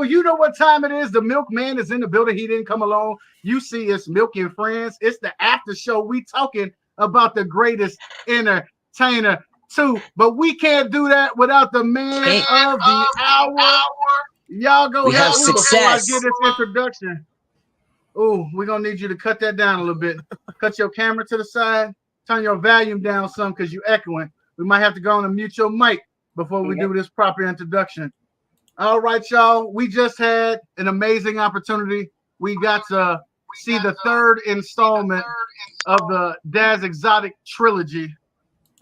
you know what time it is? The milkman is in the building. He didn't come alone. You see, it's Milk and Friends. It's the after show. We talking about the greatest entertainer too. But we can't do that without the man of the hour. Y'all go ahead before I get this introduction. Oh, we're gonna need you to cut that down a little bit. Cut your camera to the side. Turn your volume down some because you're echoing. We might have to go on and mute your mic before we do this proper introduction. All right, y'all. We just had an amazing opportunity. We got to see the third installment of the Daz Exotic trilogy.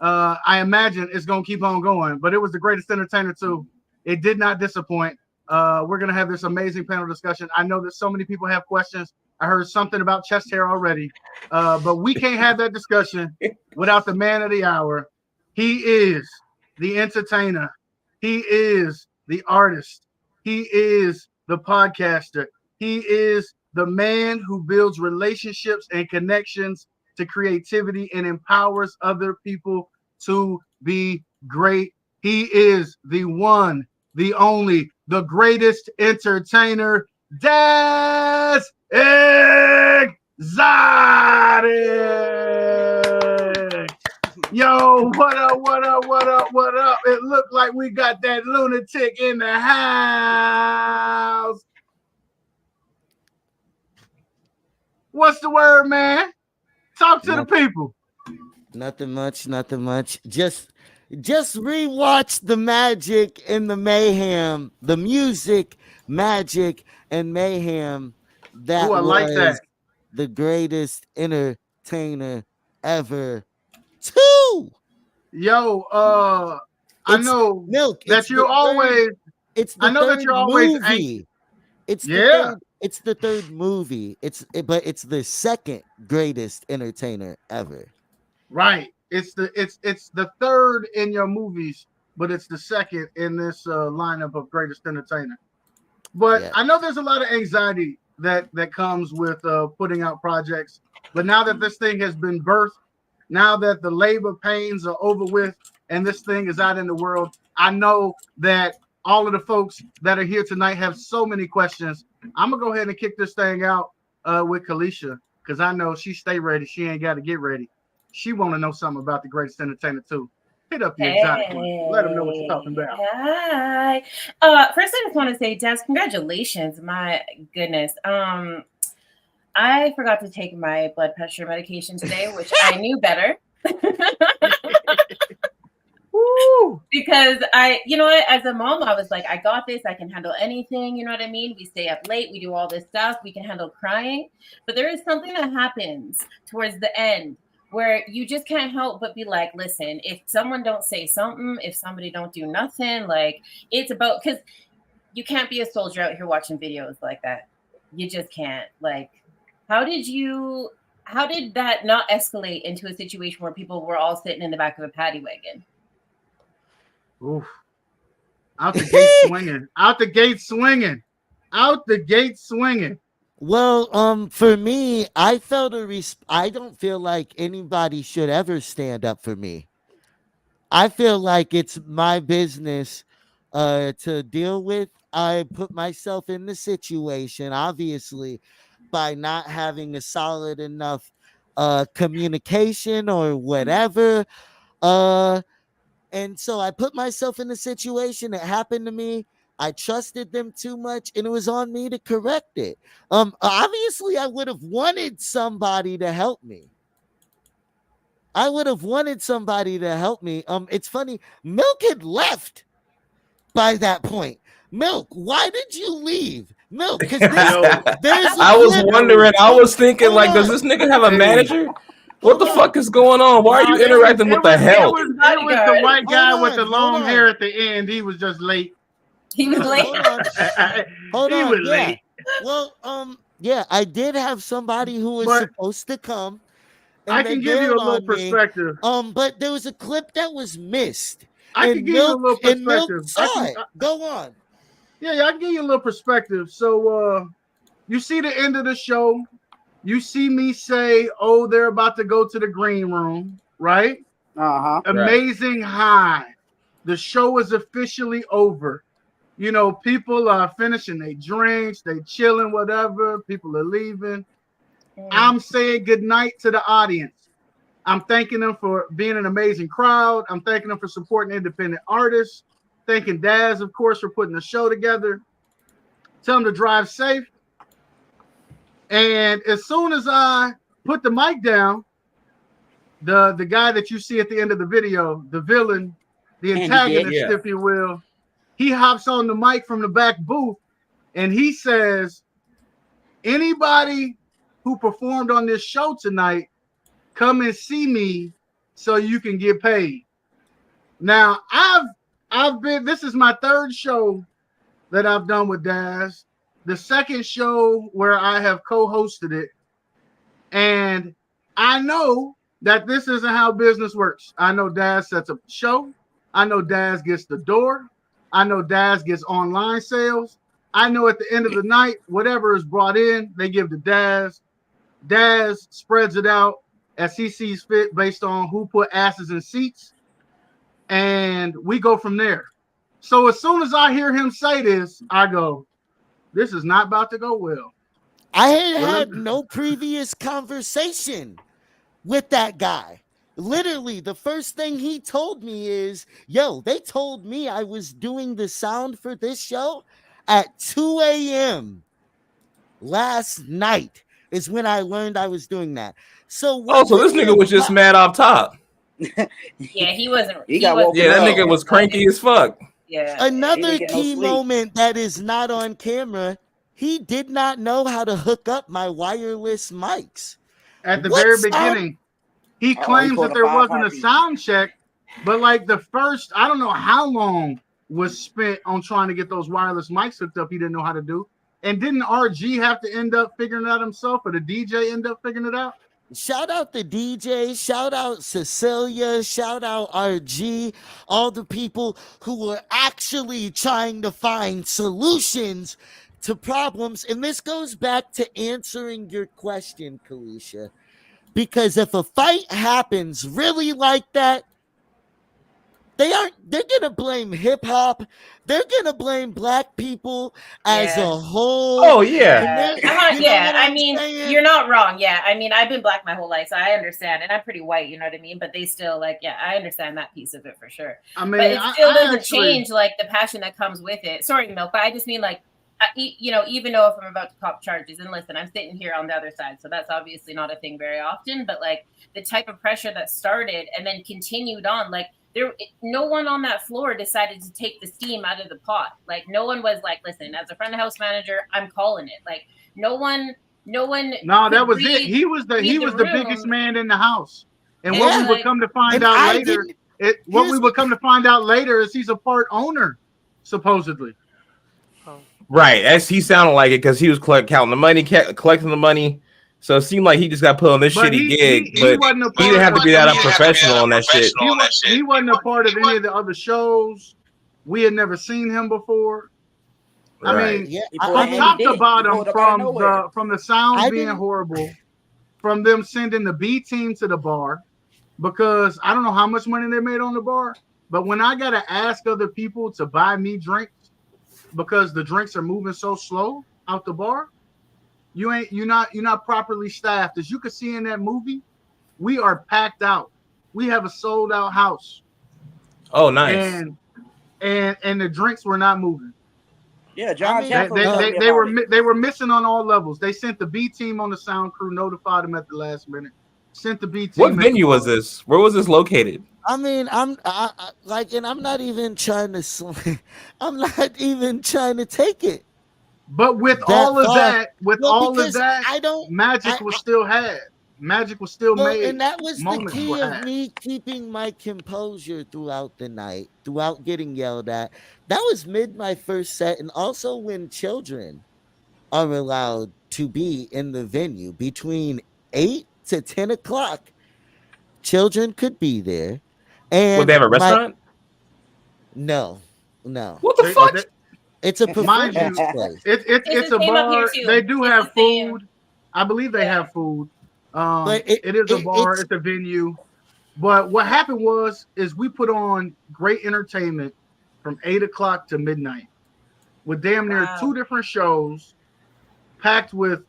I imagine it's going to keep on going, but it was the greatest entertainer too. It did not disappoint. We're going to have this amazing panel discussion. I know that so many people have questions. I heard something about chest hair already, but we can't have that discussion without the man of the hour. He is the entertainer. He is the artist. He is the podcaster. He is the man who builds relationships and connections to creativity and empowers other people to be great. He is the one, the only, the greatest entertainer, Daz Exotic. Yo, what up, what up, what up, what up? It looked like we got that lunatic in the house. What's the word, man? Talk to the people. Nothing much, nothing much. Just rewatch the magic and the mayhem, the music, magic, and mayhem. That was the greatest entertainer ever. Two. Yo, I know Milk. That you're always. It's the third movie. It's the third movie. But it's the second greatest entertainer ever. Right. It's the third in your movies, but it's the second in this lineup of greatest entertainer. But I know there's a lot of anxiety that comes with putting out projects. But now that this thing has been birthed, now that the labor pains are over with and this thing is out in the world, I know that all of the folks that are here tonight have so many questions. I'm going to go ahead and kick this thing out with Kalisha because I know she stay ready. She ain't got to get ready. She want to know something about the greatest entertainer too. Hit up the exotic one. Let them know what you're talking about. Hi. First, I just want to say, Daz, congratulations. My goodness. I forgot to take my blood pressure medication today, which I knew better. Because you know what, as a mom, I was like, I got this. I can handle anything. You know what I mean? We stay up late. We do all this stuff. We can handle crying. But there is something that happens towards the end where you just can't help but be like, listen, if someone don't say something, if somebody don't do nothing, like it's about, because you can't be a soldier out here watching videos like that. You just can't. Like, how did that not escalate into a situation where people were all sitting in the back of a paddy wagon? Oof. Out the gate swinging. Out the gate swinging. Out the gate swinging. Well, for me, I felt I don't feel like anybody should ever stand up for me. I feel like it's my business to deal with. I put myself in the situation, obviously, by not having a solid enough communication or whatever. And so I put myself in a situation that happened to me. I trusted them too much, and it was on me to correct it. Obviously, I would have wanted somebody to help me. It's funny. Milk had left by that point. Milk, why did you leave? Milk, because I was wondering. I was thinking, like, does this nigga have a manager? What the fuck is going on? Why are you interacting with the hell? It was the white guy with the long hair at the end. He was just late. He was late. Hold on. He was late. Well, yeah, I did have somebody who was supposed to come. I can give you a little perspective. But there was a clip that was missed. I can give you a little perspective. Go on. Yeah, I can give you a little perspective. So you see the end of the show. You see me say, oh, they're about to go to the green room, right? Uh-huh. Amazing high. The show is officially over. You know, people are finishing their drinks, they chilling, whatever. People are leaving. I'm saying good night to the audience. I'm thanking them for being an amazing crowd. I'm thanking them for supporting independent artists. Thanking Daz, of course, for putting the show together. Tell them to drive safe. And as soon as I put the mic down, the guy that you see at the end of the video, the villain, the antagonist, if you will, he hops on the mic from the back booth and he says, anybody who performed on this show tonight, come and see me so you can get paid. Now, I've been, this is my third show that I've done with Daz. The second show where I have co-hosted it. And I know that this isn't how business works. I know Daz sets up the show. I know Daz gets the door. I know Daz gets online sales. I know at the end of the night, whatever is brought in, they give to Daz. Daz spreads it out as he sees fit based on who put asses in seats. And we go from there. So as soon as I hear him say this, I go, this is not about to go well. I had no previous conversation with that guy. Literally, the first thing he told me is, yo, they told me I was doing the sound for this show at 2 a.m. last night is when I learned I was doing that. So so this nigga was just mad off top. Yeah, he wasn't. Yeah, that nigga was cranky as fuck. Yeah. Another key moment that is not on camera, he did not know how to hook up my wireless mics. At the very beginning, he claims that there wasn't a sound check, but like the first, I don't know how long was spent on trying to get those wireless mics hooked up. He didn't know how to do. And didn't RG have to end up figuring it out himself, or the DJ end up figuring it out? Shout out the DJ, shout out Cecilia, shout out RG, all the people who were actually trying to find solutions to problems. And this goes back to answering your question, Kalisha. Because if a fight happens really like that, they're gonna blame hip hop. They're gonna blame black people as a whole. Oh yeah, I mean, you're not wrong. Yeah, I mean, I've been black my whole life, so I understand, and I'm pretty white. You know what I mean? But they still I understand that piece of it for sure. I mean, but it still doesn't change like the passion that comes with it. Sorry, Milk, but I just mean like, even though if I'm about to cop charges, and listen, I'm sitting here on the other side, so that's obviously not a thing very often. But like the type of pressure that started and then continued on, like. No one on that floor decided to take the steam out of the pot. Like no one was like, listen, as a front of house manager, I'm calling it. Like no one. No, that was it. He was the biggest man in the house. And what we would come to find out later, is he's a part owner, supposedly. Right. As he sounded like it because he was counting the money, collecting the money. So it seemed like he just got put on this shitty gig, but he didn't have to be that unprofessional on that shit. He wasn't a part of any of the other shows. We had never seen him before. Right. I mean, from top to bottom, from the sound being horrible, from them sending the B team to the bar, because I don't know how much money they made on the bar, but when I gotta ask other people to buy me drinks because the drinks are moving so slow out the bar. You're not properly staffed. As you can see in that movie, we are packed out. We have a sold out house. Oh, nice. And the drinks were not moving. Yeah, John. They were missing on all levels. They sent the B team on the sound crew, notified them at the last minute. Sent the B team. What venue was this? Where was this located? I mean, I'm not even trying to. I'm not even trying to take it. But with all of that, Magic was still had. Magic was still made. And that was the key of me keeping my composure throughout the night, throughout getting yelled at. That was my first set, and also when children are allowed to be in the venue between 8 to 10 o'clock. Children could be there. And would they have a restaurant? No. What the fuck? It's a performance place. It's a bar. They do have food. I believe they have food. But it is a bar. It's a venue. But what happened is we put on great entertainment from 8 o'clock to midnight. with damn near 2 different shows, packed with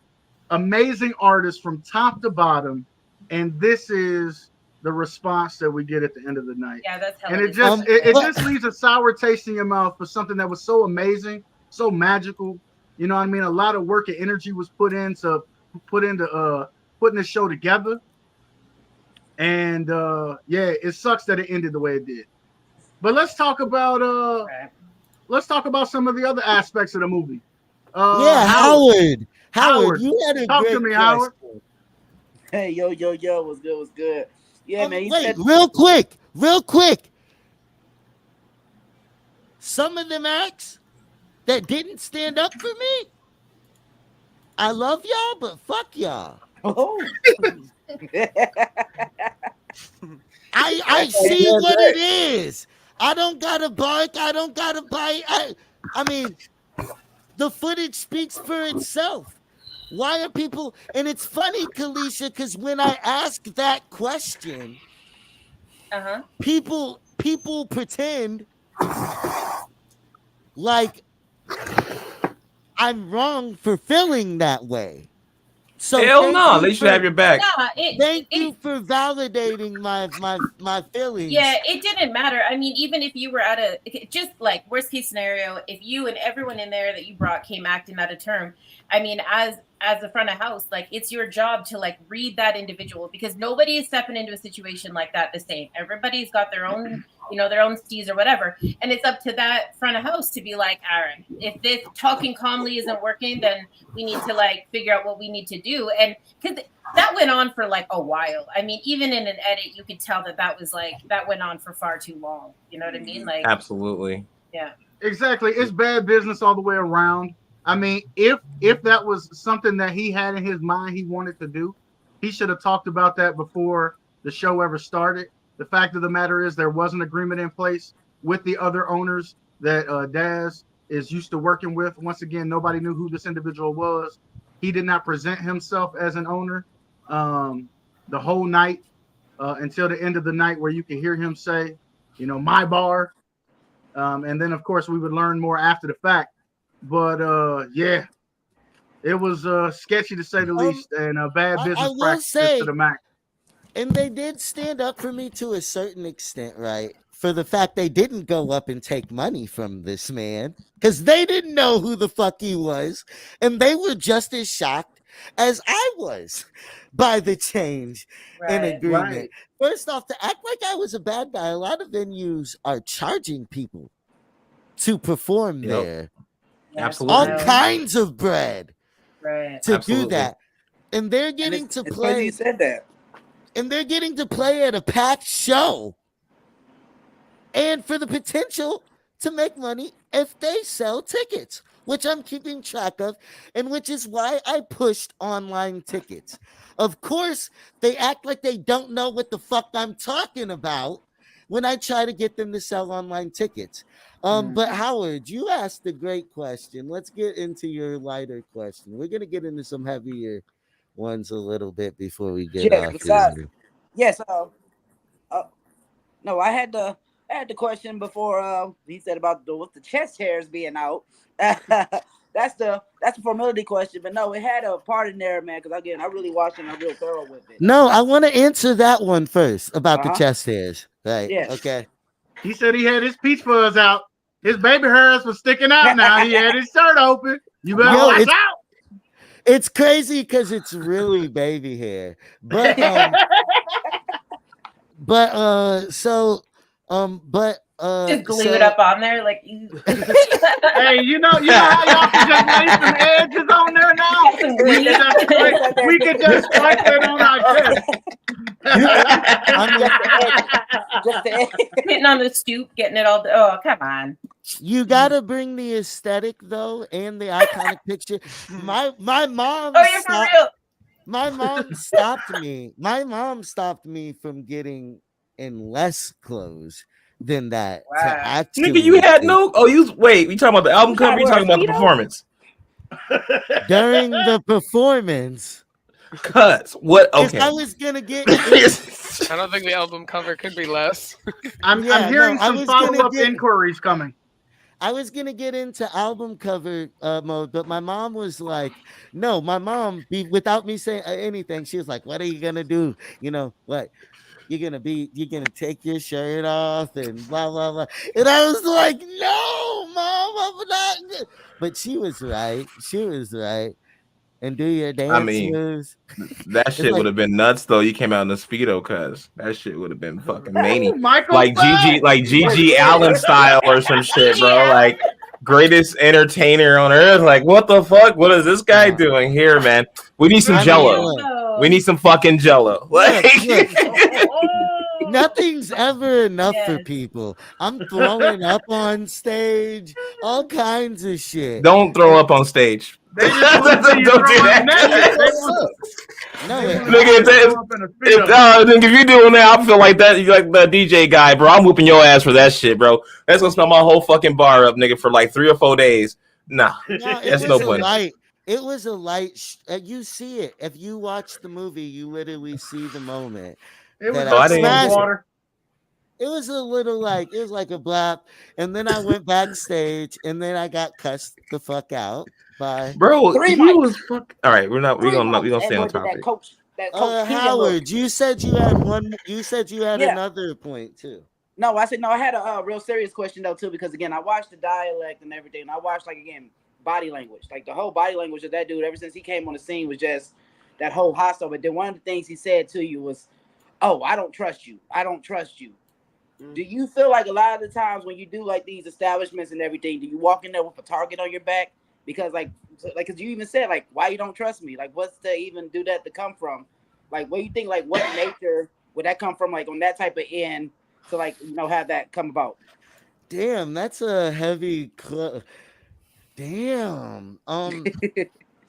amazing artists from top to bottom, and this is the response that we get at the end of the night. Yeah, that's and it just leaves a sour taste in your mouth for something that was so amazing, so magical. You know what I mean? A lot of work and energy was put into putting the show together. And yeah, it sucks that it ended the way it did. But let's talk about some of the other aspects of the movie. Howard, you had a talk great to me, question. Howard. Hey, yo, what's good? Yeah, man. Wait, real quick. Some of them acts that didn't stand up for me, I love y'all, but fuck y'all. Oh. I see what it is. I don't gotta bark. I don't gotta bite. I mean, the footage speaks for itself. Why are people? And it's funny, Kalisha, because when I ask that question, people pretend like I'm wrong for feeling that way. So hell no, they should have your back. Thank you for validating my feelings. Yeah, it didn't matter. I mean, even if you were just like worst case scenario, if you and everyone in there that you brought came acting out of term, I mean, as the front of house, like it's your job to like read that individual, because nobody is stepping into a situation like that the same. Everybody's got their own, their own steez or whatever, and it's up to that front of house to be like, all right, if this talking calmly isn't working, then we need to like figure out what we need to do. And because that went on for like a while. I mean, even in an edit, you could tell that went on for far too long. You know what I mean? Like, absolutely. Yeah. Exactly. It's bad business all the way around. I mean, if that was something that he had in his mind he wanted to do, he should have talked about that before the show ever started. The fact of the matter is there was an agreement in place with the other owners that Daz is used to working with. Once again, nobody knew who this individual was. He did not present himself as an owner the whole night until the end of the night, where you can hear him say, my bar. And then, of course, we would learn more after the fact. But yeah, it was sketchy to say the least, and a bad business practice to the max. And they did stand up for me to a certain extent, right? For the fact they didn't go up and take money from this man, because they didn't know who the fuck he was, and they were just as shocked as I was by the change in agreement. Right. First off, to act like I was a bad guy, a lot of venues are charging people to perform there. Absolutely. All kinds of bread to do that. And they're getting to play. You said that. And they're getting to play at a packed show. And for the potential to make money if they sell tickets, which I'm keeping track of, and which is why I pushed online tickets. Of course, they act like they don't know what the fuck I'm talking about when I try to get them to sell online tickets. But Howard, you asked a great question. Let's get into your lighter question. We're going to get into some heavier ones a little bit before we get off here. Yes. No, I had the question before he said about with the chest hairs being out. That's a formality question, but no, it had a part in there, man. Because again, I really watched it and I'm real thorough with it. No, I want to answer that one first about the chest hairs. Right. Yes. Okay. He said he had his peach fuzz out. His baby hairs was sticking out now. He had his shirt open. You better watch out. It's crazy because it's really baby hair. But just glue it up on there like hey, you know how y'all can just lay some edges on there now? We can just swipe it on our chest. Sitting on the stoop, getting it all. Oh, come on. You gotta bring the aesthetic though, and the iconic picture. My mom. Oh, you're for real. My mom stopped me. My mom stopped me from getting in less clothes than that. Wow. Nigga, you had no. Oh, you talking about the album cover? You talking about the performance? During the performance. Cuz what? Okay. I was gonna get. I don't think the album cover could be less. I'm hearing some follow-up inquiries coming. I was gonna get into album cover mode, but my mom was like, "No." My mom, without me saying anything, she was like, "What are you gonna do? You know what? You're gonna take your shirt off and blah blah blah." And I was like, "No, mom, I'm not." But she was right. She was right. And do your I dance mean, moves. that It's shit would like, have been nuts though. You came out in a speedo, cuz that shit would have been fucking many, Oh, Michael Phelps. Like GG Allen style or some shit, bro. Yeah. Like greatest entertainer on earth. Like what the fuck? What is this guy doing here, man? We need some I mean, Jello. look, We need some fucking Jello. Like look. Oh. Nothing's ever enough for Yes. people. I'm throwing up on stage, all kinds of shit. don't throw up on stage. They just want to see you Don't do throw up that. naked. They want No, they it, want to see you throw up in a speedo. If you doing that, I feel like that. You like the DJ guy, bro. I'm whooping your ass for that shit, bro. That's gonna smell my whole fucking bar up, nigga, for like 3 or 4 days. Nah, no, it that's was no a point. light. It was a light. You see it if you watch the movie. You literally see the moment. It was that I just didn't full of even- water. It was a little like it was like a blap, and then I went backstage, and then I got cussed the fuck out by Bro, Three he mics. was fuck. All right, we're gonna stay on That topic. coach Keegan look. Howard. You said you had one. You said you had Yeah. another point too. No, I said no. I had a real serious question though too, because again, I watched the dialect and everything. And I watched like again body language, like the whole body language of that dude. Ever since he came on the scene was just that whole hostile. But then one of the things he said to you was, "Oh, I don't trust you. I don't trust you." Do you feel like a lot of the times when you do like these establishments and everything, do you walk in there with a target on your back? Because because you even said like, why you don't trust me? Like, what's to even do that to come from? Like, what do you think? Like, what nature would that come from? Like on that type of end to like have that come about? Damn, that's a heavy. Damn.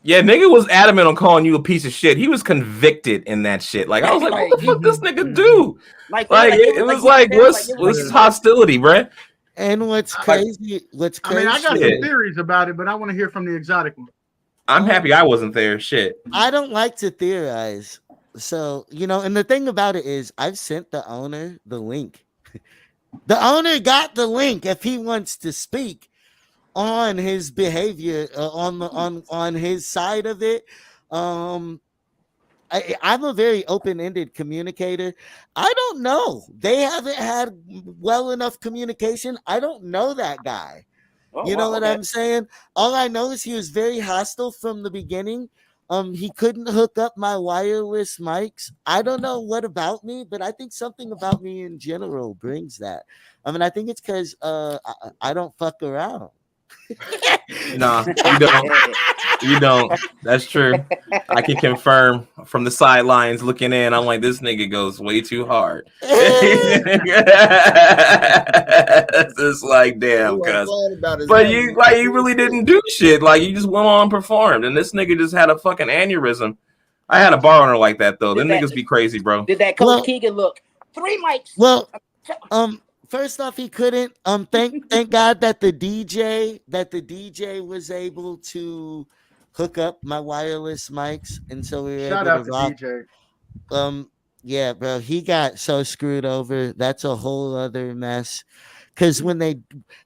Yeah, nigga was adamant on calling you a piece of shit. He was convicted in that shit. Like I was like, what the fuck this nigga do? Like it was like what's hostility, bruh? And what's crazy? I mean, I got some theories about it, but I want to hear from the exotic one. I'm happy I wasn't there. Shit. I don't like to theorize. So, and the thing about it is I've sent the owner the link. The owner got the link if he wants to speak on his behavior on his side of it. I'm a very open-ended communicator. I don't know. They haven't had well enough communication. I don't know that guy. You know what I'm saying? All I know is he was very hostile from the beginning. He couldn't hook up my wireless mics. I don't know what about me, but I think something about me in general brings that. I mean, I think it's because I don't fuck around. Nah, you don't. You don't. That's true. I can confirm from the sidelines looking in. I'm like, this nigga goes way too hard. It's just like, damn, cuz. But you really didn't do shit. Like you just went on and performed, and this nigga just had a fucking aneurysm. I had a bar owner like that though. Them niggas be crazy, bro. Did that Coach Keegan look? 3 mics. Well, first off, he couldn't. Thank God that the DJ was able to hook up my wireless mics, and so we were Shout able out to rock. DJ. Yeah, bro, he got so screwed over. That's a whole other mess. Because when they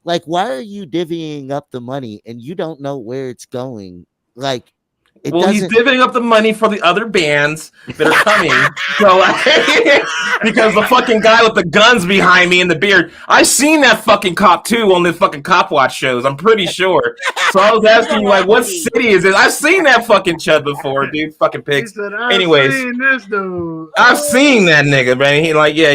why are you divvying up the money and you don't know where it's going? Like, he's divvying up the money for the other bands that are coming. So because the fucking guy with the guns behind me and the beard, I've seen that fucking cop too on the fucking Cop Watch shows. I'm pretty sure. So I was asking you, like, what city is it? I've seen that fucking chud before, dude. Fucking pigs. Anyways, seen this dude. I've seen that nigga, man.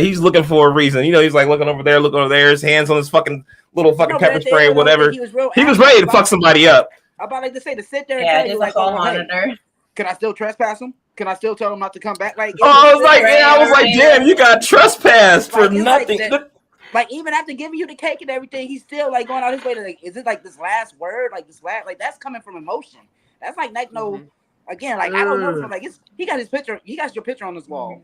He's looking for a reason. He's like looking over there, his hands on his fucking little fucking pepper spray, whatever. He was ready to fuck somebody up. I'm about to say to sit there and tell you like, hey, can I still trespass him? Can I still tell him not to come back? Like, I was like, damn, you got trespassed for nothing. Like even after giving you the cake and everything, he's still like going out his way to like, is it like this last word, like this last, like that's coming from emotion. That's like no, again, like I don't know, like he got his picture, he got your picture on his wall.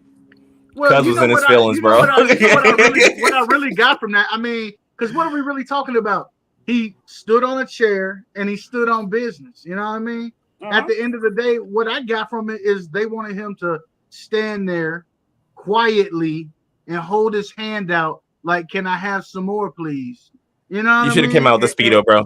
Well, Cuz was in his feelings, bro. What I really got from that, I mean, because what are we really talking about? He stood on a chair and he stood on business. You know what I mean? At the end of the day, what I got from it is they wanted him to stand there quietly and hold his hand out like, can I have some more, please? You know what You I should have mean? came out with the Speedo, bro.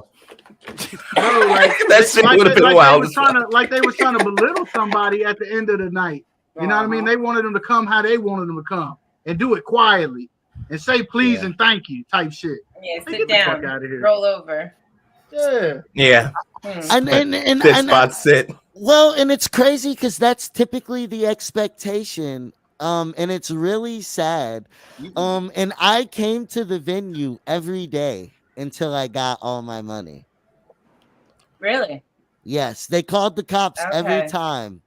Bro, like That shit would have been like wild. they was trying to belittle somebody at the end of the night. You know what I mean? They wanted them to come how they wanted them to come and do it quietly and say please and thank you type shit. Yeah, Man, sit get the fuck down, out of here. roll over. Yeah. Yeah. And Sit spot sit. well, and it's crazy because that's typically the expectation. And it's really sad. And I came to the venue every day until I got all my money. Really? Yes, they called the cops every Okay. time,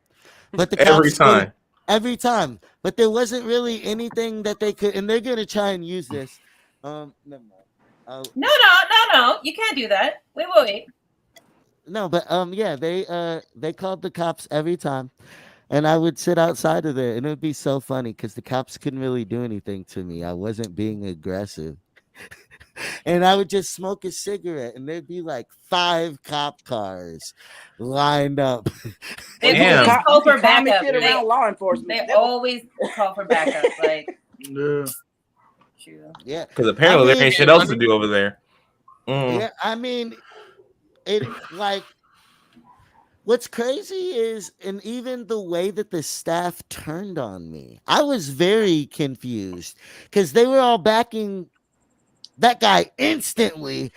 but the Every cops couldn't- time. every time. But there wasn't really anything that they could, and they're gonna try and use this. Never mind. No. You can't do that. Wait. No, but yeah, they called the cops every time, and I would sit outside of there, and it would be so funny because the cops couldn't really do anything to me. I wasn't being aggressive, and I would just smoke a cigarette, and there'd be like 5 cop cars lined up. They Damn. always call for backup. Shit around law enforcement. They always call for backup. Like, Yeah. true. Yeah, Because apparently there ain't shit else to do over there. yeah. I mean, it like. What's crazy is, and even the way that the staff turned on me, I was very confused because they were all backing that guy instantly.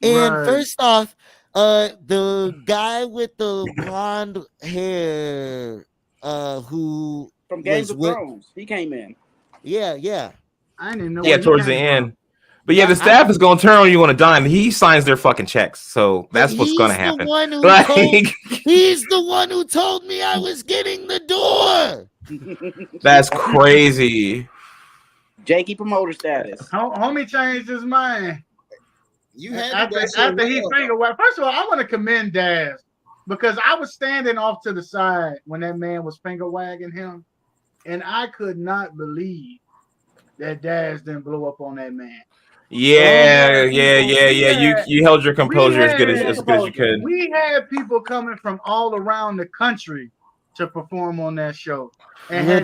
And Right. first off, the guy with the blonde hair, who From Games was of with, Thrones, he came in. yeah. I didn't even know Yeah, where he towards the came end. from. But yeah, the staff is gonna turn on you on a dime. He signs their fucking checks, so that's what's gonna happen. He's the one who told me I was getting the door. That's crazy. Jakey promoter status. Homie changed his mind. You had After he figured out. First of all, I want to commend Daz because I was standing off to the side when that man was finger wagging him, and I could not believe that Daz didn't blow up on that man. Yeah. You held your composure as good as you could. We had people coming from all around the country to perform on that show, and had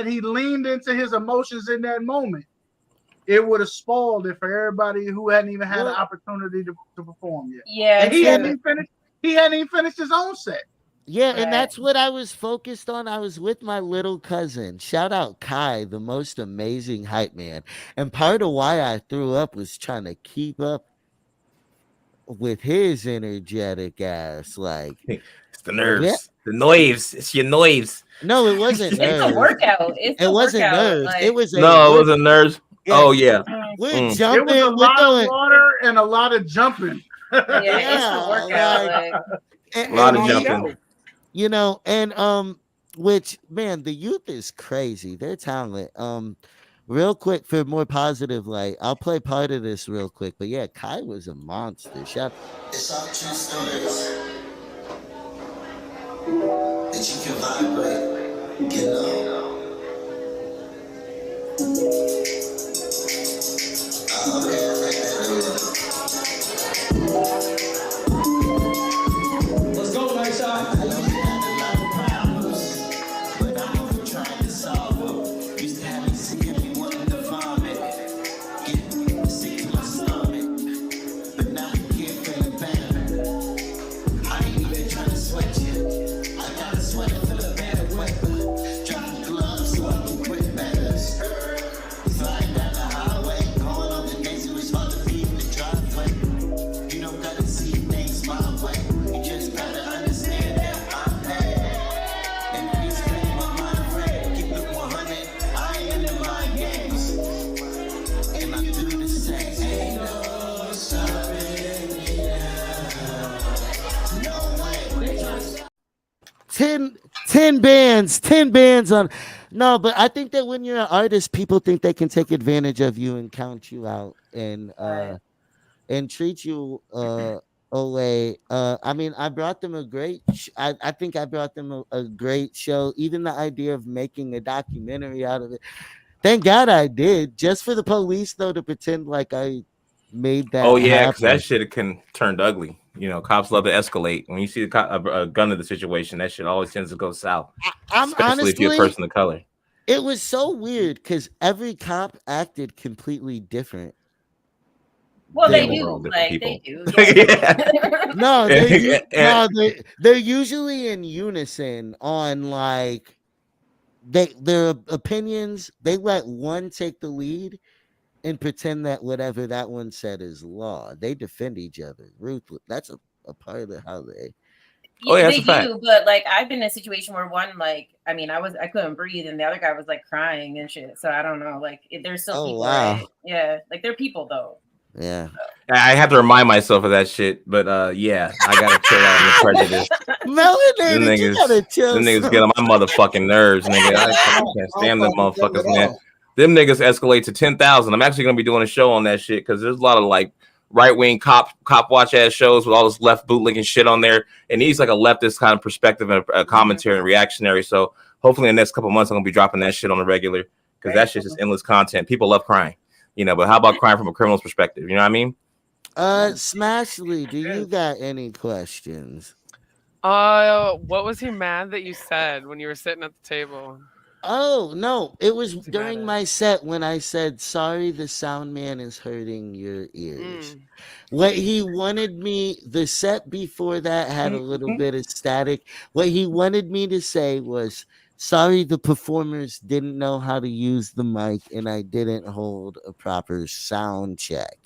he leaned into his emotions in that moment, it would have spoiled it for everybody who hadn't even had the opportunity to perform yet. Yeah, and he hadn't even finished his own set. Yeah, and that's what I was focused on. I was with my little cousin. Shout out Kai, the most amazing hype man. And part of why I threw up was trying to keep up with his energetic ass. Like, it's the nerves, the nerves. It's your nerves. No, it wasn't nerves. It's a workout. It wasn't nerves. Like, it was it wasn't nerves. Yeah. Oh yeah, we're jumping. It was a lot of water and a lot of jumping. It's a workout. A lot of jumping. You know, and which, man, the youth is crazy. Their talent. Real quick for more positive light, I'll play part of this real quick. But yeah, Kai was a monster. Shout. It's all true stories that you can vibrate, get low. Let's go, nice shot. Ten bands on. No, but I think that when you're an artist, people think they can take advantage of you and count you out and treat you away. I mean, I brought them a great. I think I brought them a great show. Even the idea of making a documentary out of it. Thank God I did. Just for the police, though, to pretend like I made that. Oh yeah, because that shit can turned ugly. You know, cops love to escalate. When you see a gun in the situation, that shit always tends to go south. Especially honestly, if you're a person of color. It was so weird because every cop acted completely different. Well, Yeah, they we're do. all different Like they people. do. Yeah. Yeah. No, they're usually in unison on like their opinions. They let one take the lead and pretend that whatever that one said is law. They defend each other. Ruthless. That's a part of how they. Oh, yeah, that's They a fact. do, but like I've been in a situation where one, like, I mean, I couldn't breathe, and the other guy was like crying and shit. So I don't know, like, they're still Oh people, wow. right? Yeah, like they're people though. Yeah. I have to remind myself of that shit, but yeah, I gotta chill out on the prejudice. Them Melanated, you gotta niggas, chill. them niggas get on my motherfucking nerves, nigga. I can't stand them fucking feel motherfuckers, it man. all. Them niggas escalate to 10,000. I'm actually gonna be doing a show on that shit because there's a lot of like right wing cop watch ass shows with all this left bootlicking shit on there. It needs like a leftist kind of perspective and a commentary and reactionary. So hopefully in the next couple months I'm gonna be dropping that shit on the regular because that shit's just endless content. People love crying, you know. But how about crying from a criminal's perspective? You know what I mean? Smashly, do you got any questions? What was he mad that you said when you were sitting at the table? Oh no, it was What's he during mad at? my set when I said sorry the sound man is hurting your ears. Mm. What he wanted me, the set before that had a little bit of static. What he wanted me to say was sorry the performers didn't know how to use the mic and I didn't hold a proper sound check.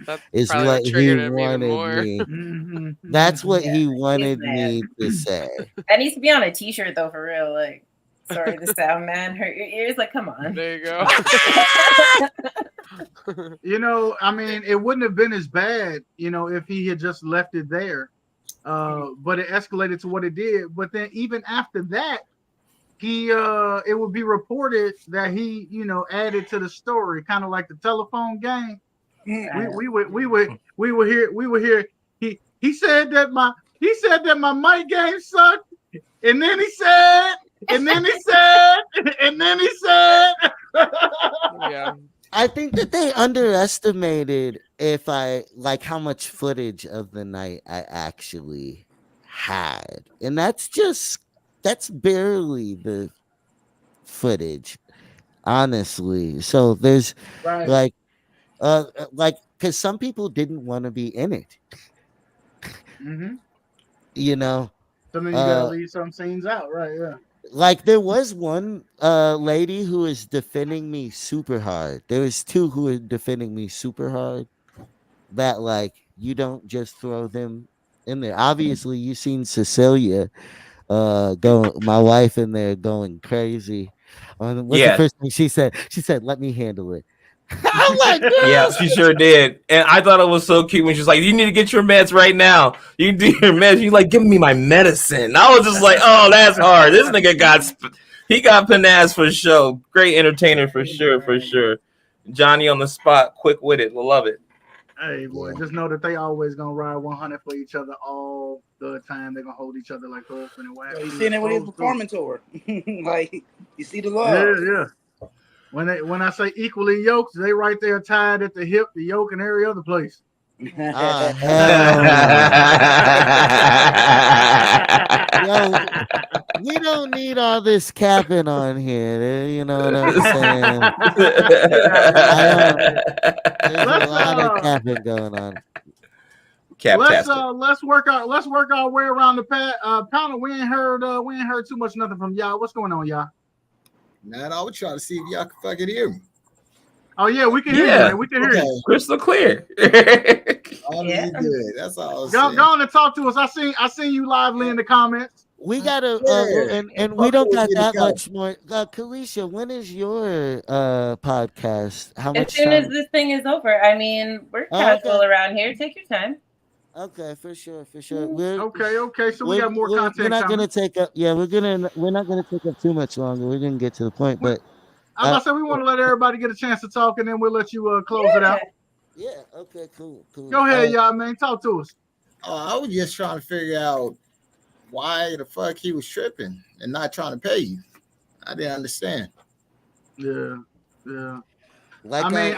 That Is probably what would have he triggered him even wanted more. me. Mhm. That's what Yeah, he he's wanted mad. me to say. That needs to be on a T-shirt though, for real. Like, sorry, the sound man hurt your ears. Like, come on. There you go. You know, I mean, it wouldn't have been as bad, you know, if he had just left it there. But it escalated to what it did. But then even after that, it would be reported that he, you know, added to the story, kind of like the telephone game. We would hear he said that my mic game sucked, and then he said, and then he said, and then he said. Yeah. I think that they underestimated if I like how much footage of the night I actually had. And that's barely the footage, honestly. So there's Right. like because some people didn't want to be in it, Mm-hmm. you know. So then you gotta Uh leave some scenes out, right? Yeah. like there was one lady who was defending me super hard. There was two who were defending me super hard that like you don't just throw them in there. Obviously you seen Cecilia go my wife in there going crazy. What's the Yeah. first thing she said? She said, let me handle it. I'm like, Yeah, girl, she sure did. And I thought it was so cute when she's like, you need to get your meds right now. You do your meds. You like, give me my medicine. I was just like, oh, that's hard. This nigga he got panache for sure. Great entertainer for sure, for sure. Johnny on the spot, quick with it. Love it. Hey boy, just know that they always gonna ride 100 for each other all the time. They're gonna hold each other like husband and wife. You seen it when he was performing tour. Like, you see the love. Yeah. When I say equally yoked, they right there tied at the hip, the yoke, and every other place. ah, hell no. Yo, we don't need all this capping on here. You know what I'm saying? There's a lot of capping going on. Let's work our way around the panel. We ain't heard too much nothing from y'all. What's going on, y'all? Now I would try to see if y'all can fucking hear me. Oh yeah, we can hear you, man. We can hear you. Crystal clear. All Yeah. good. That's all. I'm Go saying. on and talk to us. I seen you lively in the comments. We gotta Yeah. and we don't got Fuck with that me, much more. Kalisha, when is your podcast? How As much soon as time? this thing is over, I mean, we're Oh, casual okay. around here. Take your time. Okay, for sure. We're Okay. So we got more we're content not coming. gonna take up. Yeah, we're not gonna take up too much longer. We're gonna get to the point, but As I said, we want to let everybody get a chance to talk, and then we'll let you close it out. yeah. Okay. Cool. Go ahead, y'all, man. Talk to us. I was just trying to figure out why the fuck he was tripping and not trying to pay you. I didn't understand. Yeah. Like I mean,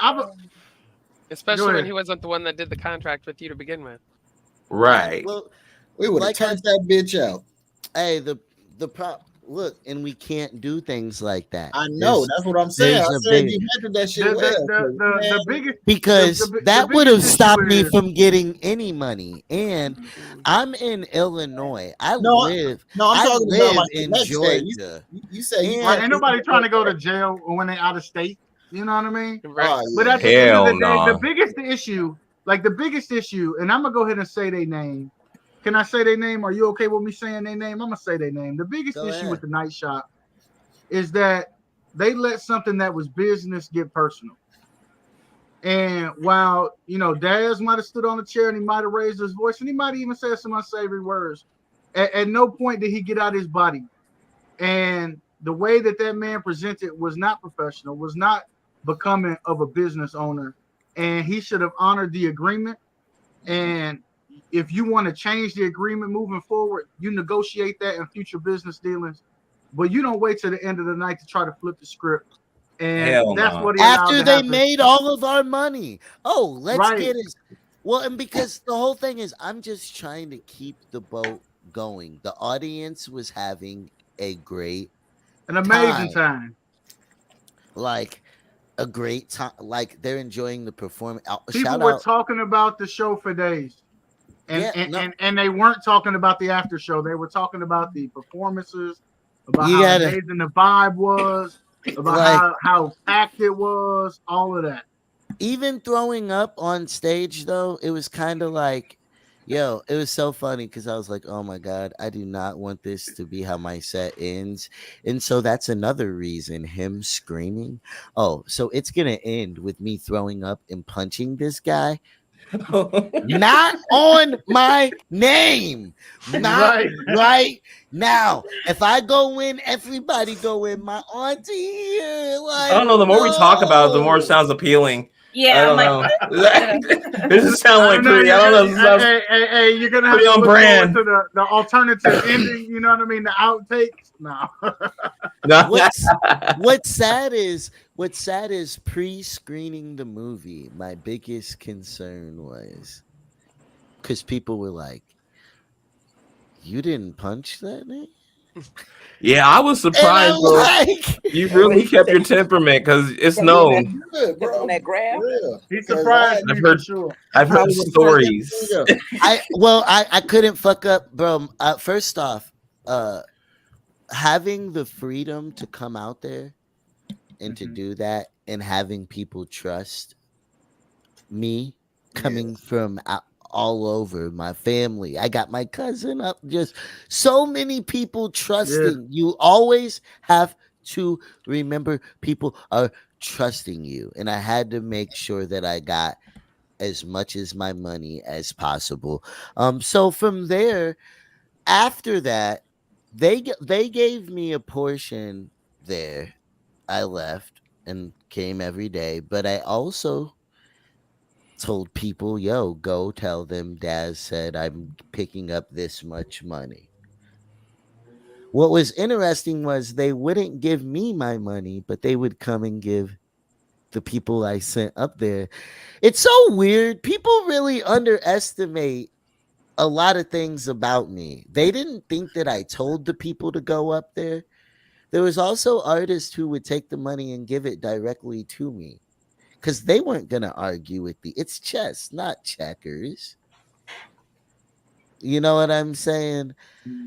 Especially Go when ahead. he wasn't the one that did the contract with you to begin with. Right. well, We would have Like turned that bitch out. hey, look, and we can't do things like that. I know. That's what I'm saying. I there's a said big- you handled that shit The well. the biggest because the that would have biggest stopped issue me is- from getting any money. And I'm in Illinois. I No, live I'm talking about live like the in next day. Georgia. You say you And- Right, ain't nobody trying to go to jail when they out of state. You know what I mean? Right. Oh, But yeah. at the end of Hell the day, nah. the biggest issue, and I'm gonna go ahead and say their name. Can I say their name? Are you okay with me saying their name? I'm gonna say their name. The biggest Go issue ahead. with the night shop is that they let something that was business get personal. And while Daz might have stood on the chair and he might have raised his voice and he might have even said some unsavory words, at no point did he get out his body. And the way that man presented was not professional, was not becoming of a business owner, and he should have honored the agreement. And if you want to change the agreement moving forward, you negotiate that in future business dealings, but you don't wait till the end of the night to try to flip the script. And Hell that's no. what he allowed After to they happen. made all of our money. Oh, let's Right. get it. Well, and because the whole thing is, I'm just trying to keep the boat going. The audience was having a great, An amazing time. like a great time. Like they're enjoying the performance. People Shout were out. talking about the show for days. And, Yeah, and, no. and they weren't talking about the after show. They were talking about the performances, about You how gotta- amazing the vibe was, about Like- how packed it was, all of that. Even throwing up on stage, though, it was kind of like, yo, it was so funny because I was like, oh my God, I do not want this to be how my set ends. And so that's another reason, him screaming. Oh, so it's going to end with me throwing up and punching this guy. Not on my name. Not right now. If I go in, everybody go in. My auntie here. Like, I don't know. The more we talk about it, the more it sounds appealing. Yeah, I don't I'm know. This is sound like pretty. I don't know. This sounds Hey, you're gonna have pretty to on look brand. forward to the alternative ending. You know what I mean? The outtakes. No. No. What's sad is pre-screening the movie. My biggest concern was because people were like, "You didn't punch that nigga?" Yeah, I was And surprised, I'm bro. like, You really kept your temperament because it's known. Good, bro. on that grab. Yeah. He's surprised I've me heard- for sure. I've heard Probably would've stories. turned that I couldn't fuck up, bro. First off, having the freedom to come out there and to do that, and having people trust me coming from all over my family. I got my cousin up, just so many people trusting. You always have to remember people are trusting you, and I had to make sure that I got as much as my money as possible. So from there, after that, they gave me a portion there. I left and came every day, but I also told people, yo, go tell them Daz said I'm picking up this much money. What was interesting was they wouldn't give me my money, but they would come and give the people I sent up there. It's so weird. People really underestimate a lot of things about me. They didn't think that I told the people to go up there. There was also artists who would take the money and give it directly to me because they weren't going to argue with me. It's chess, not checkers. You know what I'm saying?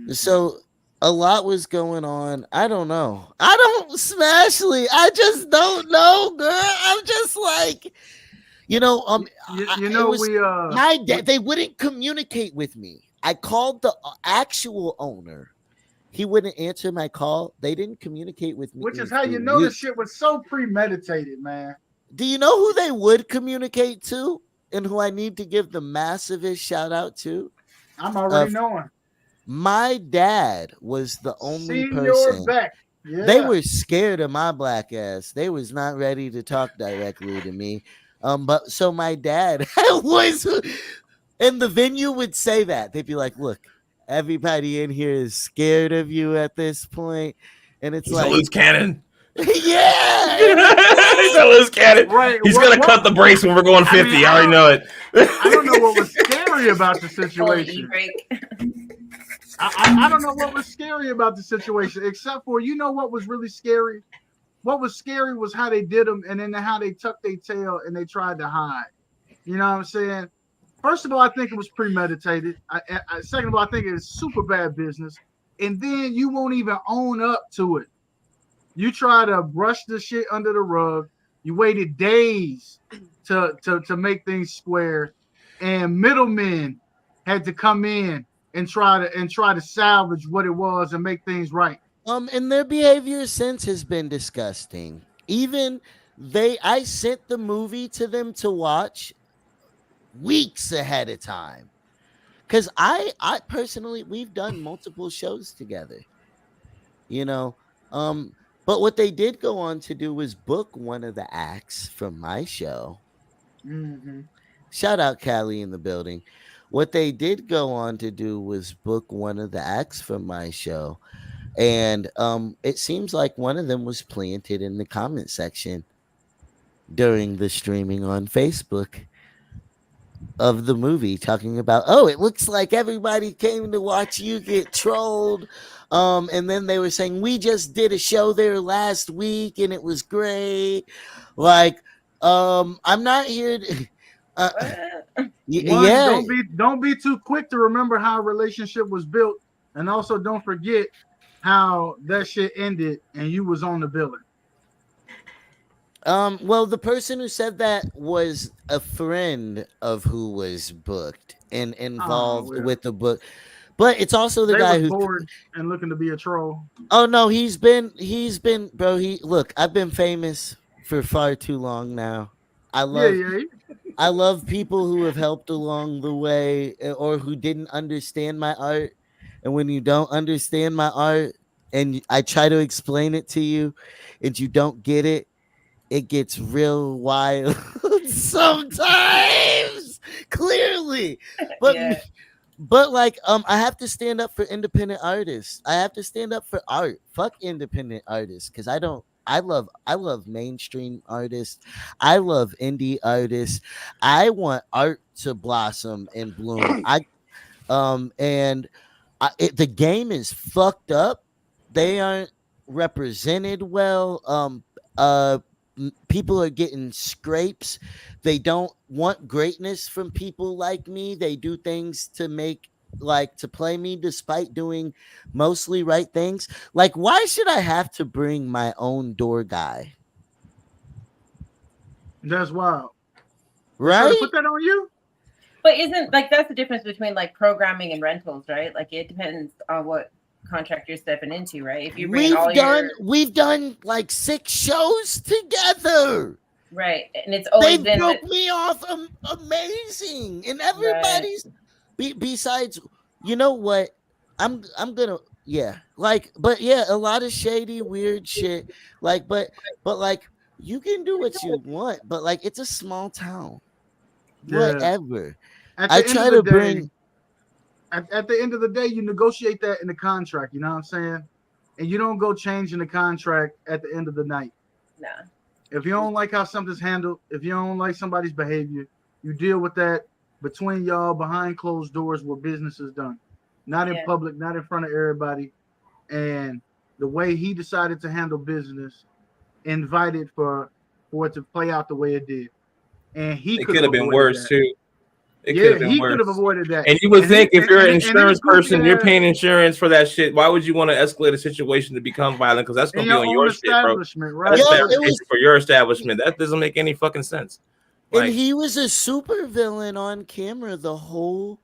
So a lot was going on. I don't know. I don't, Smashly. I just don't know, girl. I'm just like, my dad, they wouldn't communicate with me. I called the actual owner. He wouldn't answer my call. They didn't communicate with me. Which is how you know this shit was so premeditated, man. Do you know who they would communicate to and who I need to give the massivest shout out to? I'm already knowing. My dad was the only Senior person. Beck. Yeah. They were scared of my black ass. They was not ready to talk directly to me. But so my dad was, and the venue would say that. They'd be like, look, everybody in here is scared of you at this point. And it's He's like a loose cannon. Yeah. He's a loose cannon. Right. He's gonna cut the brakes when we're going 50. I already know it. I don't know what was scary about the situation. I don't know what was scary about the situation, except for what was really scary. What was scary was how they did them, and then how they tucked their tail and they tried to hide. You know what I'm saying? First of all, I think it was premeditated. Second of all, I think it is super bad business. And then you won't even own up to it. You try to brush the shit under the rug. You waited days to make things square, and middlemen had to come in and try to salvage what it was and make things right. And their behavior since has been disgusting. Even I sent the movie to them to watch weeks ahead of time. Cause I personally, we've done multiple shows together, you know. Um, but what they did go on to do was book one of the acts from my show. Mm-hmm. Shout out Callie in the building. What they did go on to do was book one of the acts from my show. And it seems like one of them was planted in the comment section during the streaming on Facebook of the movie, talking about, oh, it looks like everybody came to watch you get trolled. And then they were saying, we just did a show there last week and it was great. Like, I'm not here to One, yeah. don't be too quick to remember how a relationship was built, and also don't forget how that shit ended and you was on the billing. Well, the person who said that was a friend of who was booked and Oh, involved well. with the book. But it's also the They guy was who bored and looking to be a troll. Oh no, he's been bro, look, I've been famous for far too long now. I Yeah, love yeah. I love people who have helped along the way, or who didn't understand my art. And when you don't understand my art and I try to explain it to you and you don't get it, it gets real wild sometimes. Clearly. But Yeah. but like I have to stand up for independent artists. I have to stand up for art. Fuck independent artists, cuz I love mainstream artists. I love indie artists. I want art to blossom and bloom. And the game is fucked up. They aren't represented well. Uh, People are getting scrapes. They don't want greatness from people like me. They do things to to play me despite doing mostly right things. Like, why should I have to bring my own door guy? That's wild. They try to Right? put that on you? But isn't like that's the difference between like programming and rentals, right? Like it depends on what contract you're stepping into, right? If you bring all We've done like 6 shows together. right, and it's They always been broke me off amazing, and everybody's besides, you know what, I'm gonna, yeah, like, but yeah, a lot of shady weird shit, like, but like, you can do what you want, but like, it's a small town, Yeah. whatever. At I the end try of the to day, bring at the end of the day, you negotiate that in the contract, you know what I'm saying? And you don't go changing the contract at the end of the night. nah. If you don't like how something's handled, if you don't like somebody's behavior, you deal with that between y'all behind closed doors where business is done. Not in Yeah. public, not in front of everybody. And the way he decided to handle business invited for it to play out the way it did. And he It could could have have been avoided worse that. too. It could Yeah, have been he could have worse. avoided that. And you would think if you're an and his insurance goofy person, you're ass paying insurance for that shit. Why would you want to escalate a situation to become violent? Because that's in gonna be your on own your shit, bro. establishment, That's right? yo, bad it was, reputation for your establishment. That doesn't make any fucking sense. and Like, he was a super villain on camera the whole.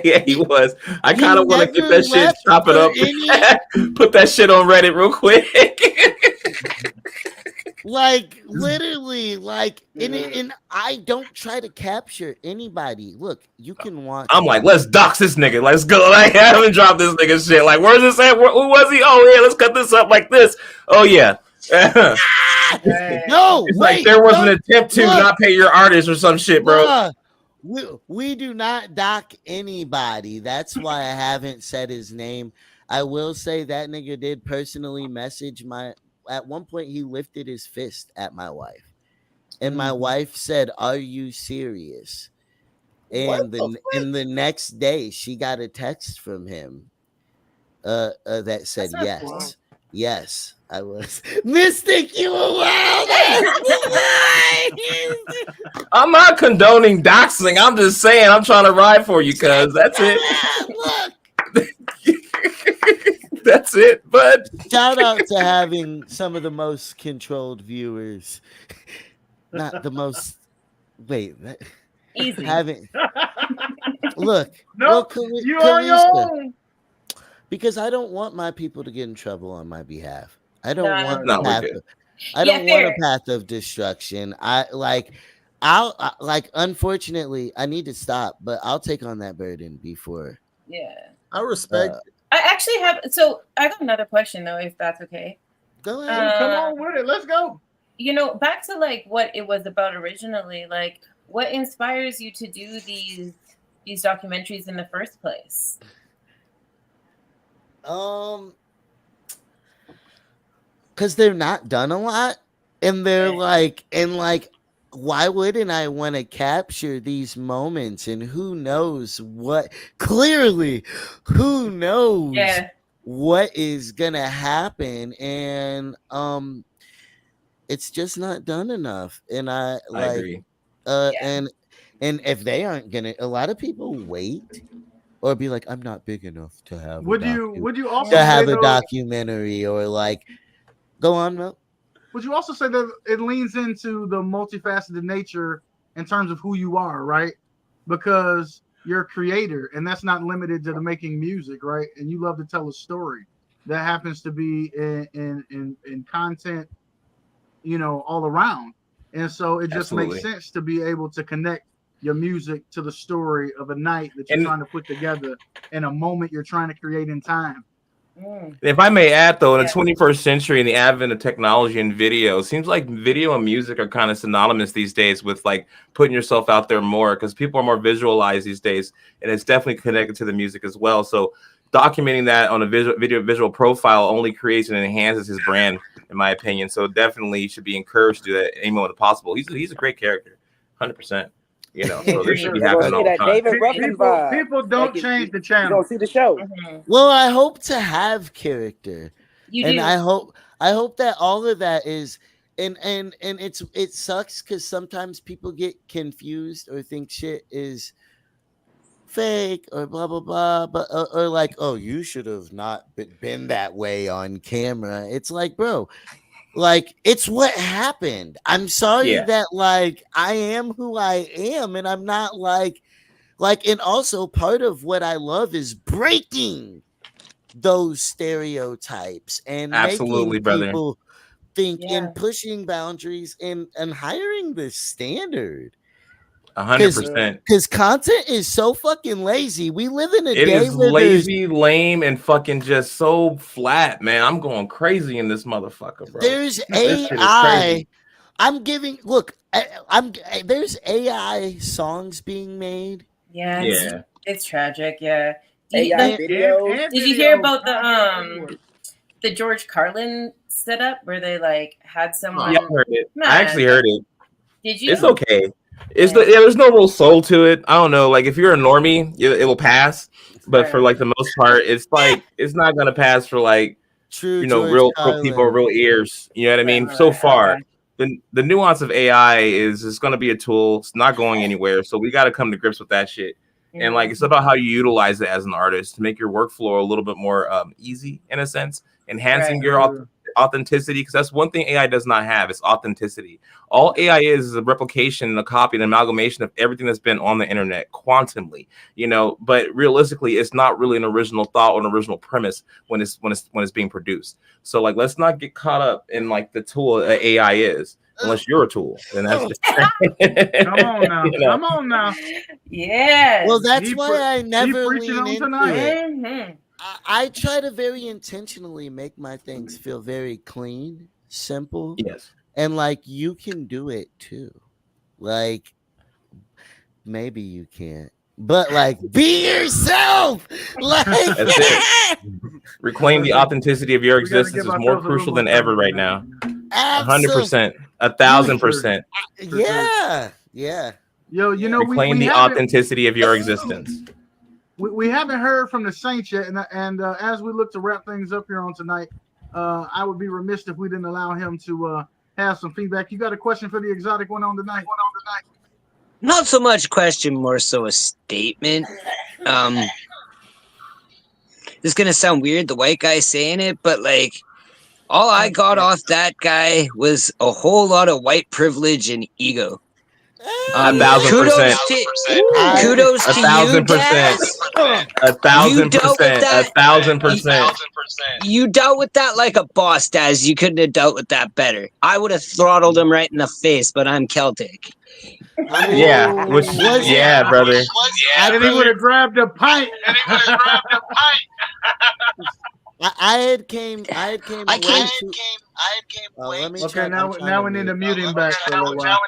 yeah, he was. I He kind of want to get never that shit, left chop it for up, any. put that shit on Reddit real quick. Like, literally, like, and I don't try to capture anybody. Look, you can watch. I'm like, let's dox this nigga. Let's go. Like, I haven't dropped this nigga shit. Like, where's this at? Who was he? Oh yeah, let's cut this up like this. Oh yeah. Right. No, It's like wait, there was an don't attempt to look, not pay your artist or some shit, bro. bruh. We do not dock anybody. That's why I haven't said his name. I will say that nigga did personally message my. At one point, he lifted his fist at my wife, and my wife said, "Are you serious?" What And the the next day, she got a text from him that said That's not yes. cool. Yes, I was. Mystic, you were wild. I'm not condoning doxing. I'm just saying I'm trying to ride for you, cuz that's it. Look. That's it, bud. Shout out to having some of the most controlled viewers. Not the most. Wait, Easy. having. Look, No, you on your Kalista, own. because I don't want my people to get in trouble on my behalf. I don't Nah. want No, the we're path. good. I Yeah, don't want a fair. path of destruction. Unfortunately, I need to stop, but I'll take on that burden before. Yeah. I respect. I actually have. So I got another question though, if that's okay. Go ahead. Come on with it. Let's go. You know, back to like what it was about originally. Like, what inspires you to do these documentaries in the first place? Because they're not done a lot, and they're like, why wouldn't I want to capture these moments? And who knows what? Clearly, who knows what is gonna happen? And it's just not done enough. And I agree. And if they aren't gonna, a lot of people wait or be like, I'm not big enough to have. Would you also to have say a though, documentary or like? Go on, Mel. would you also say that it leans into the multifaceted nature in terms of who you are, right? Because you're a creator, and that's not limited to the making music, right? And you love to tell a story that happens to be in content, you know, all around. And so it just Absolutely. makes sense to be able to connect your music to the story of a night that you're trying to put together in a moment you're trying to create in time. If I may add, though, in the 21st century and the advent of technology and video, it seems like video and music are kind of synonymous these days with like putting yourself out there more, because people are more visualized these days, and it's definitely connected to the music as well. So documenting that on a visual profile only creates and enhances his brand, in my opinion. So definitely should be encouraged to do that any moment possible. He's a great character, 100%. You know, so this should be happening all the time. David Ruffin vibe. People don't change the channel. You don't see the show. Well, I hope to have character, You and do. I hope that all of that is, and it sucks because sometimes people get confused or think shit is fake or blah blah blah, but or like, oh, you should have not been that way on camera. It's like, bro, like, it's what happened. I'm sorry that like I am who I am, and I'm not like, and also part of what I love is breaking those stereotypes and Absolutely, making brother. people think and pushing boundaries and hiring the standard. 100%. Because content is so fucking lazy. We live in a It day is where lazy, lame, and fucking just so flat, man. I'm going crazy in this motherfucker, bro. there's This shit is AI. crazy. I'm giving. Look, there's AI songs being made. Yeah, Yeah. it's tragic. Yeah. AI videos. Did you hear about the George Carlin setup where they like had someone? Yeah, I heard it. Man. I actually heard it. Did you? It's okay. There's no real soul to it. I don't know. Like, if you're a normie, it will pass. But for like the most part, it's like it's not gonna pass for like True, real people, real ears. You know what I mean? So far, the nuance of AI is it's gonna be a tool. It's not going anywhere. So we got to come to grips with that shit. And like, it's about how you utilize it as an artist to make your workflow a little bit more easy in a sense, enhancing your authenticity, because that's one thing AI does not have. It's authenticity. All AI is a replication, a copy, an amalgamation of everything that's been on the internet quantumly, you know. But realistically, it's not really an original thought or an original premise when it's being produced. So like, let's not get caught up in like the tool that AI is. Unless you're a tool, then that's just come on now. You know? Come on now. Yeah. Well, that's why I never lean into it. Mm-hmm. I try to very intentionally make my things feel very clean, simple. Yes. And like, you can do it too. Like, maybe you can't, but like, be yourself. Like, that's it. Reclaim the authenticity of your existence is more crucial than ever right now. 100%, 1,000%. Yeah. Yo, you know, reclaim the authenticity of your existence. we haven't heard from the Saints yet, and as we look to wrap things up here on tonight, I would be remiss if we didn't allow him to have some feedback. You got a question for the Exotic one on tonight? Not so much question, more so a statement. This is gonna sound weird, the white guy saying it, but like, all I got off that guy was a whole lot of white privilege and ego. 1,000%. Kudos to you, 1,000%. 1,000%. 1,000%. You dealt with that like a boss, Daz. You couldn't have dealt with that better. I would have throttled him right in the face, but I'm Celtic. Yeah, brother. And he would have grabbed a pint. I came Okay, now we need to mute him back for a little while.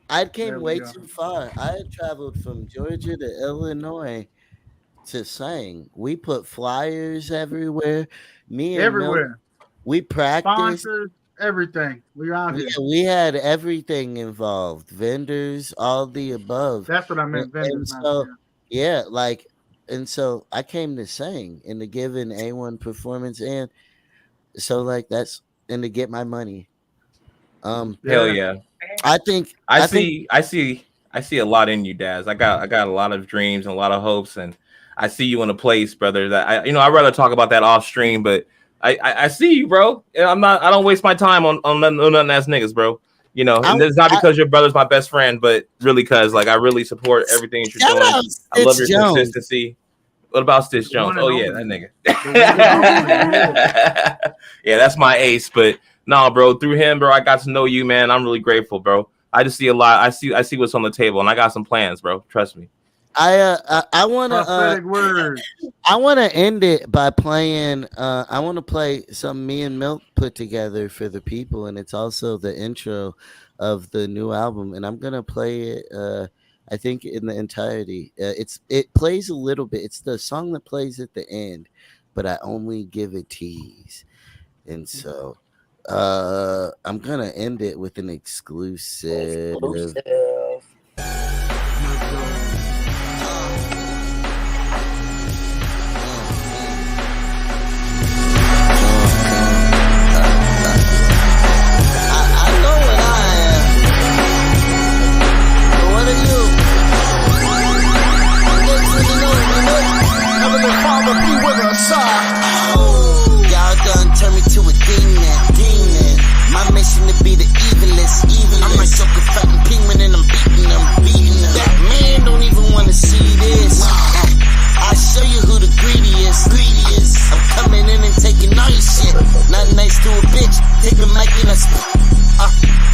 I came way too far. I had traveled from Georgia to Illinois to sing. We put flyers everywhere. Me and everywhere. Milk, we practiced. Sponsors, everything. We out here. We had everything involved. Vendors, all the above. That's what I meant. Vendors. And so I came to sing and to give an A1 performance, and so like that's and to get my money. Hell yeah. I think I see a lot in you, Daz. I got a lot of dreams and a lot of hopes, and I see you in a place, brother, that I'd rather talk about that off stream, but I see you, bro. And I don't waste my time on nothing ass niggas, bro. And it's not because your brother's my best friend, but really because like I really support everything that you're doing. I love your consistency. What about Stitch Jones? Oh yeah, that nigga. Yeah, that's my ace, but no, bro, through him, bro, I got to know you, man. I'm really grateful, bro. I just see a lot. I see what's on the table, and I got some plans, bro. Trust me. I want to end it by playing. I want to play something me and Milk put together for the people, and it's also the intro of the new album. And I'm gonna play it. I think in the entirety. It plays a little bit. It's the song that plays at the end, but I only give a tease, and so. I'm gonna end it with an exclusive. Y'all done turn me to a demon. My mission to be the evilest. I'm like Joker, fat and Penguin, and I'm beating them. That man don't even want to see this. I'll show you who the greediest. I'm coming in and taking all your shit. Not nice to a bitch. Take a mic and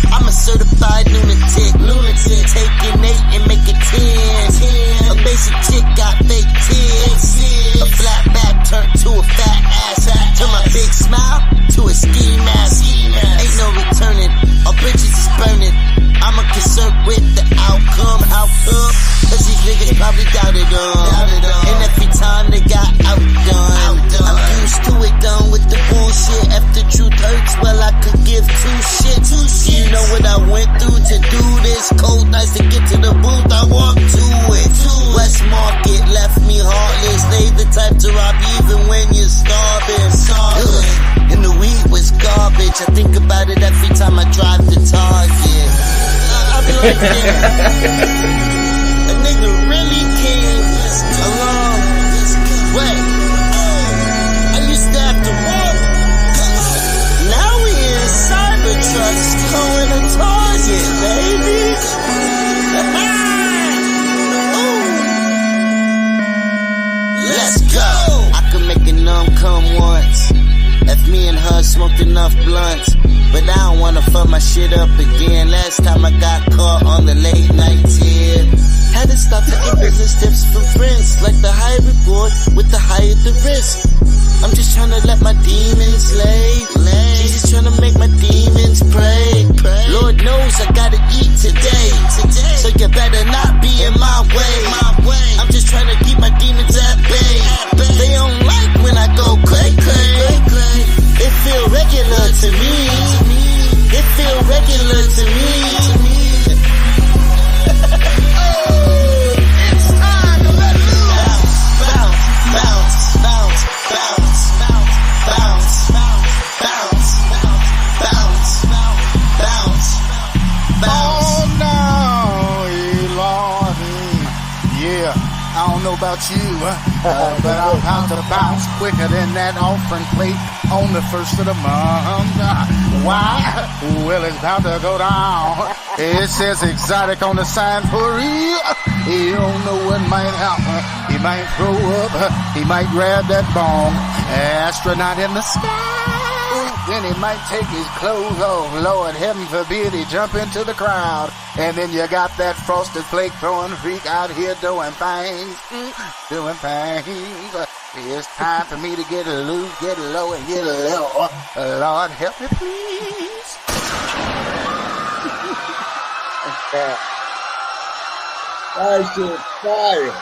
I'm a certified lunatic. Take an 8 and make it 10. A basic chick got fake tits. A flat back turned to a fat ass. Turn my big smile to a ski mask. Ain't no returning. Our bridges is burning. I'm a concerned with the outcome. How come? Cause these niggas probably doubted them. And every time they got outdone. I'm used to it, done with the bullshit. If the truth hurts, well, I could give two shits. You know what I went through to do this? Cold nights to get to the booth, I walked to it. West Market left me heartless. They the type to rob you even when you're starving. And the weed was garbage. I think about it every time I drive the Target. I be like, a nigga really came a long way. I used to have to walk. Now we in Cybertrucks going to Target, baby. Let's go. I could make a numb come once. If me and her smoked enough blunts. But I don't wanna fuck my shit up again. Last time I got caught on the late night tip. Had to stop taking business tips from friends. Like the higher reward with the higher the risk. I'm just trying to let my demons lay. Jesus trying to make my demons pray. Lord knows I gotta eat today. So you better not be in my way. I'm just trying to keep my demons at bay. They don't like when I go cray cray. It feel regular to me. It feel regular to me. It's time to let loose. Yeah, I don't know about you, but I'm about to bounce quicker than that offering plate on the first of the month. Why? Well, it's about to go down. It says exotic on the sign for real. You don't know what might happen. He might throw up. He might grab that bong. Astronaut in the sky. Then he might take his clothes off. Lord, heaven forbid he jump into the crowd. And then you got that frosted flake throwing freak out here doing things. Doing things. It's time for me to get loose, get low, and get low. Lord, help me, please. That shit fire.